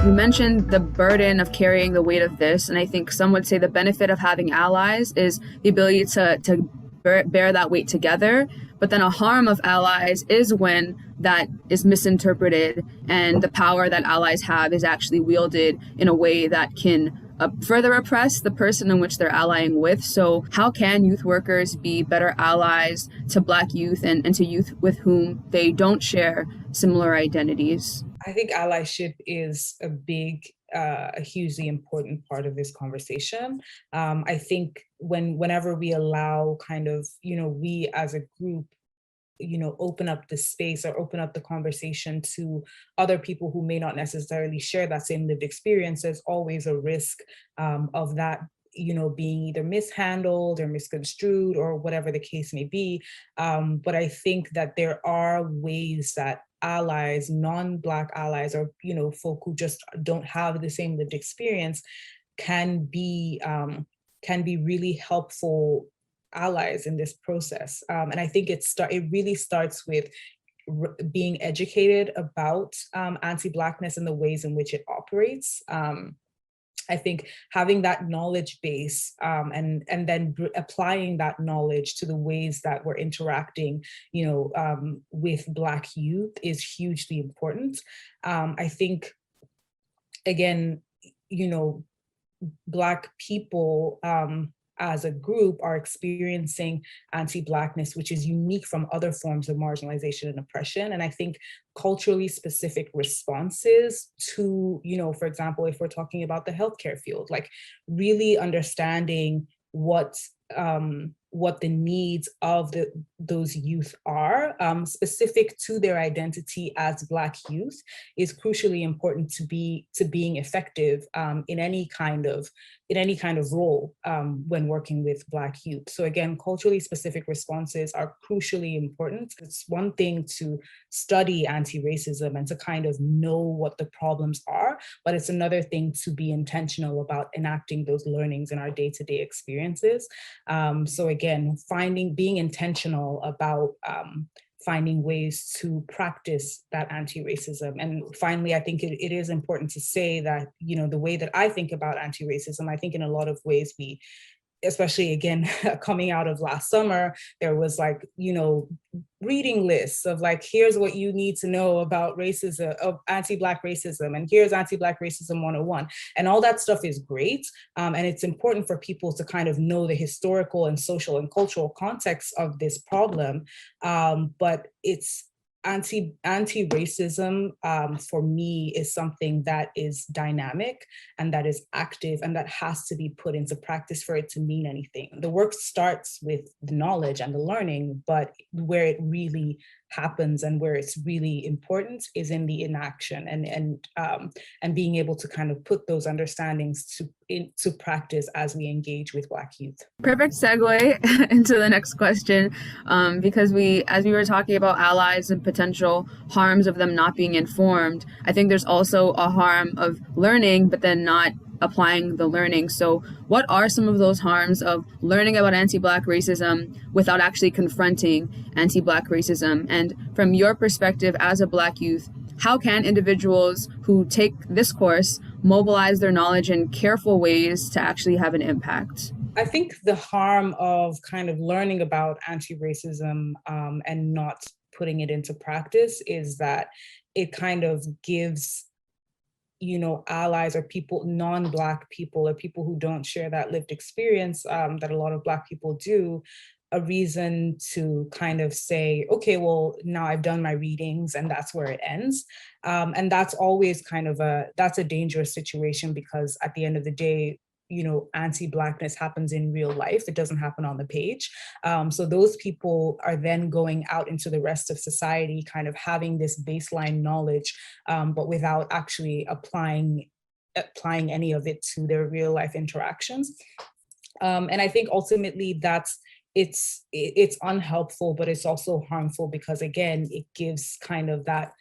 You mentioned the burden of carrying the weight of this, and I think some would say the benefit of having allies is the ability to bear that weight together. But then a harm of allies is when that is misinterpreted and the power that allies have is actually wielded in a way that can further oppress the person in which they're allying with. So how can youth workers be better allies to Black youth and to youth with whom they don't share similar identities? I think allyship is a hugely important part of this conversation. I think whenever we allow we as a group, open up the space or open up the conversation to other people who may not necessarily share that same lived experience, there's always a risk of that being either mishandled or misconstrued or whatever the case may be. But I think that there are ways that allies, non-Black allies, or folk who just don't have the same lived experience can be really helpful allies in this process. And I think it really starts with being educated about anti-Blackness and the ways in which it operates. I think having that knowledge base and then applying that knowledge to the ways that we're interacting, with Black youth is hugely important. I think, again, Black people as a group are experiencing anti-Blackness, which is unique from other forms of marginalization and oppression. And I think culturally specific responses to, for example, if we're talking about the healthcare field, like really understanding what the needs of those youth are, specific to their identity as Black youth, is crucially important to being effective in any kind of role when working with Black youth. So again, culturally specific responses are crucially important. It's one thing to study anti-racism and to kind of know what the problems are, but it's another thing to be intentional about enacting those learnings in our day-to-day experiences. So again, being intentional about finding ways to practice that anti-racism. And finally, I think it is important to say that, the way that I think about anti-racism, I think in a lot of ways especially again, coming out of last summer, there was reading lists of here's what you need to know about racism, of anti-Black racism, and here's anti-Black racism 101. And all that stuff is great. And it's important for people to kind of know the historical and social and cultural context of this problem. But it's anti-racism for me is something that is dynamic and that is active and that has to be put into practice for it to mean anything. The work starts with the knowledge and the learning, but where it really happens and where it's really important is in the inaction and being able to kind of put those understandings into practice as we engage with Black youth. Perfect segue into the next question, because as we were talking about allies and potential harms of them not being informed, I think there's also a harm of learning but then not applying the learning. So what are some of those harms of learning about anti-Black racism without actually confronting anti-Black racism? And from your perspective as a Black youth, how can individuals who take this course mobilize their knowledge in careful ways to actually have an impact? I think the harm of kind of learning about anti-racism and not putting it into practice is that it kind of gives allies or people, non-Black people or people who don't share that lived experience that a lot of Black people do, a reason to kind of say, okay, well, now I've done my readings and that's where it ends. And that's always that's a dangerous situation because at the end of the day, anti-Blackness happens in real life. It doesn't happen on the page. So those people are then going out into the rest of society, kind of having this baseline knowledge, but without actually applying any of it to their real life interactions. And I think ultimately it's unhelpful, but it's also harmful because again, it gives kind of that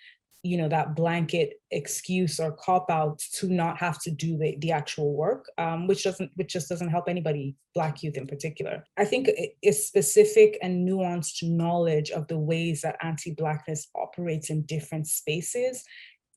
that blanket excuse or cop out to not have to do the actual work, which just doesn't help anybody, Black youth in particular. I think a specific and nuanced knowledge of the ways that anti-Blackness operates in different spaces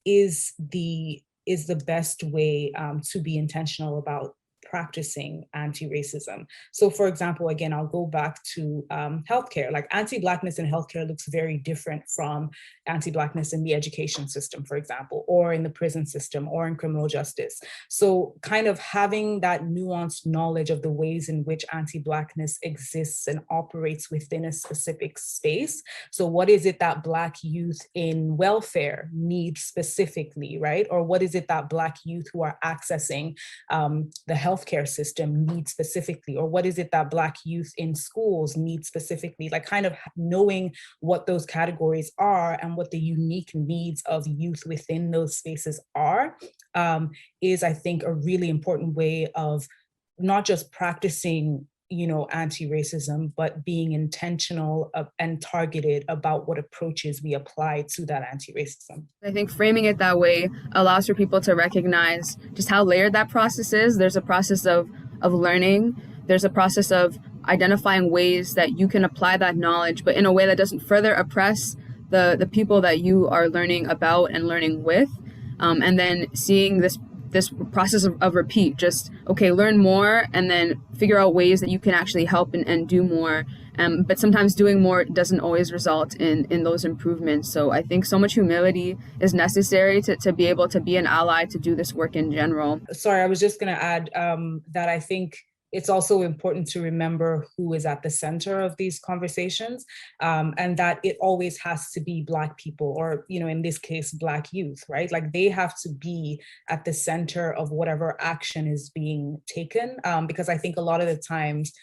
is the is the best way to be intentional about practicing anti-racism. So for example, again, I'll go back to healthcare. Like anti-Blackness in healthcare looks very different from anti-Blackness in the education system, for example, or in the prison system or in criminal justice. So kind of having that nuanced knowledge of the ways in which anti-Blackness exists and operates within a specific space. So what is it that Black youth in welfare need specifically, right? Or what is it that Black youth who are accessing the healthcare system need specifically? Or what is it that Black youth in schools need specifically? Like kind of knowing what those categories are and what the unique needs of youth within those spaces are, is, I think, a really important way of not just practicing, you know, anti-racism, but being intentional and targeted about what approaches we apply to that anti-racism. I think framing it that way allows for people to recognize just how layered that process is. There's a process of learning. There's a process of identifying ways that you can apply that knowledge, but in a way that doesn't further oppress the people that you are learning about and learning with. And then seeing this process of repeat, just, okay, learn more and then figure out ways that you can actually help and do more. But sometimes doing more doesn't always result in those improvements. So I think so much humility is necessary to be able to be an ally, to do this work in general. Sorry, I was just going to add that I think it's also important to remember who is at the center of these conversations, and that it always has to be Black people, or, you know, in this case, Black youth, right? Like they have to be at the center of whatever action is being taken, because I think a lot of the times,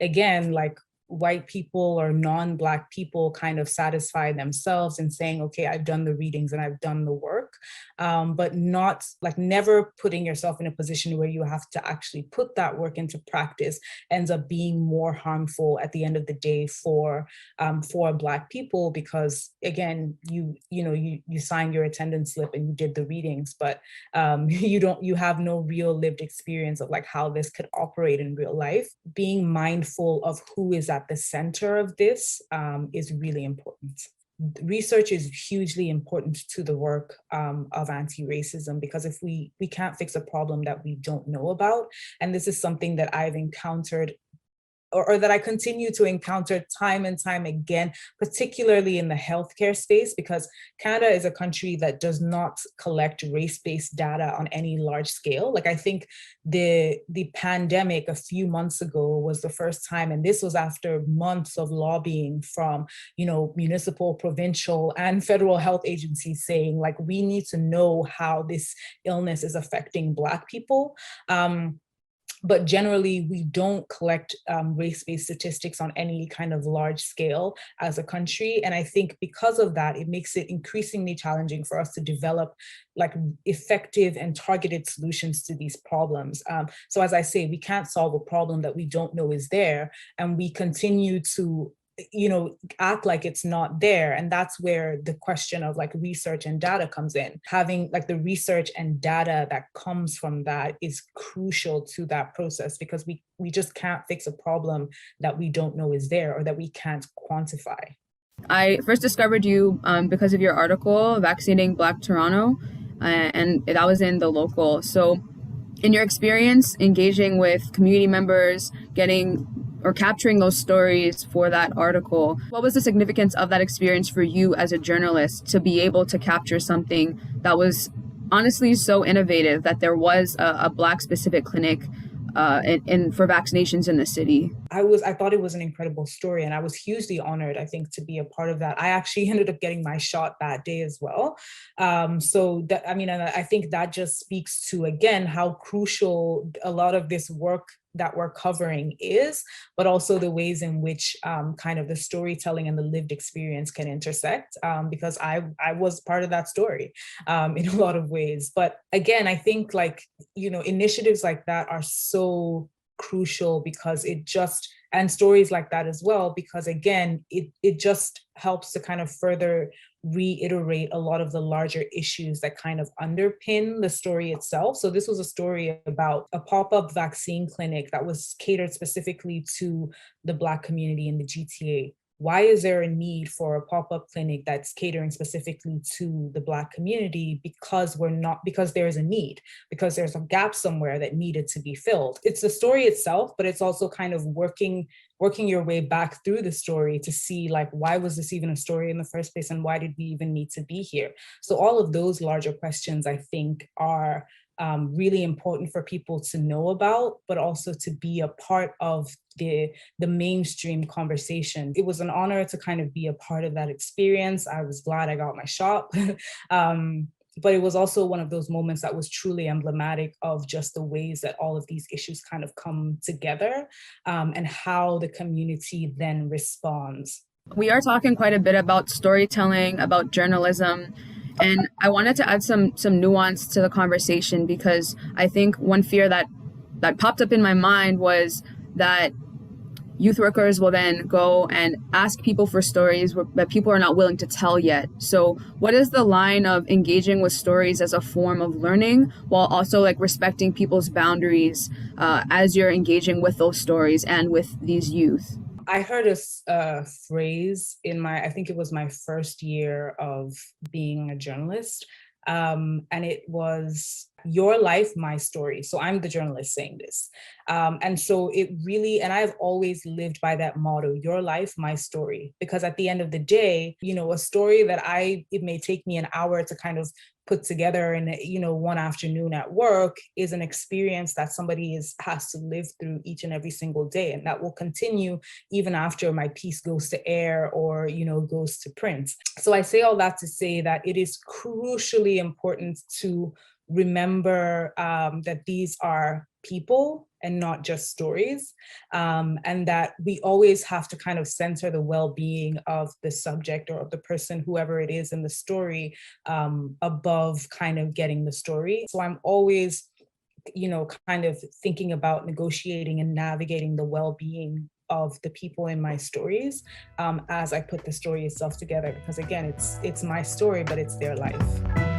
again, like white people or non-Black people kind of satisfy themselves in saying, okay, I've done the readings and I've done the work, but not like never putting yourself in a position where you have to actually put that work into practice ends up being more harmful at the end of the day for Black people, because again, you signed your attendance slip and you did the readings, but you have no real lived experience of like how this could operate in real life. Being mindful of who is at the center of this is really important. Research is hugely important to the work of anti-racism, because if we can't fix a problem that we don't know about, and this is something that I've encountered or that I continue to encounter time and time again, particularly in the healthcare space, because Canada is a country that does not collect race-based data on any large scale. Like I think the pandemic a few months ago was the first time, and this was after months of lobbying from, you know, municipal, provincial, and federal health agencies saying, like, we need to know how this illness is affecting Black people. But generally, we don't collect race-based statistics on any kind of large scale as a country. And I think because of that, it makes it increasingly challenging for us to develop like effective and targeted solutions to these problems. So as I say, we can't solve a problem that we don't know is there, and we continue to act like it's not there. And that's where the question of like research and data comes in. Having like the research and data that comes from that is crucial to that process, because we just can't fix a problem that we don't know is there or that we can't quantify. I first discovered you because of your article, Vaccinating Black Toronto, and that was in The Local. So in your experience engaging with community members, getting or capturing those stories for that article, what was the significance of that experience for you as a journalist to be able to capture something that was honestly so innovative, that there was a Black specific clinic for vaccinations in the city? I thought it was an incredible story, and I was hugely honored, I think, to be a part of that. I actually ended up getting my shot that day as well. So that, I mean, and I think that just speaks to, again, how crucial a lot of this work that we're covering is, but also the ways in which kind of the storytelling and the lived experience can intersect, because I was part of that story in a lot of ways. But again, I think like, initiatives like that are so crucial, because and stories like that as well, because again, it just helps to kind of further reiterate a lot of the larger issues that kind of underpin the story itself. So this was a story about a pop-up vaccine clinic that was catered specifically to the Black community in the GTA. why is there a need for a pop-up clinic that's catering specifically to the Black community? Because there is a need, because there's a gap somewhere that needed to be filled. It's the story itself, but it's also kind of working your way back through the story to see, like, why was this even a story in the first place, and why did we even need to be here? So all of those larger questions, I think, are really important for people to know about, but also to be a part of the mainstream conversation. It was an honor to kind of be a part of that experience. I was glad I got my shop. But it was also one of those moments that was truly emblematic of just the ways that all of these issues kind of come together, and how the community then responds. We are talking quite a bit about storytelling, about journalism, and I wanted to add some nuance to the conversation, because I think one fear that popped up in my mind was that youth workers will then go and ask people for stories that people are not willing to tell yet. So what is the line of engaging with stories as a form of learning, while also like respecting people's boundaries as you're engaging with those stories and with these youth? I heard a phrase in I think it was my first year of being a journalist. And it was, your life, my story. So I'm the journalist saying this. And so it really, and I've always lived by that motto, your life, my story. Because at the end of the day, a story that it may take me an hour to kind of put together in, one afternoon at work, is an experience that somebody has to live through each and every single day. And that will continue even after my piece goes to air or, goes to print. So I say all that to say that it is crucially important to remember that these are people and not just stories, and that we always have to kind of center the well-being of the subject or of the person, whoever it is in the story, above kind of getting the story. So I'm always, kind of thinking about negotiating and navigating the well-being of the people in my stories, as I put the story itself together, because again, it's my story, but it's their life.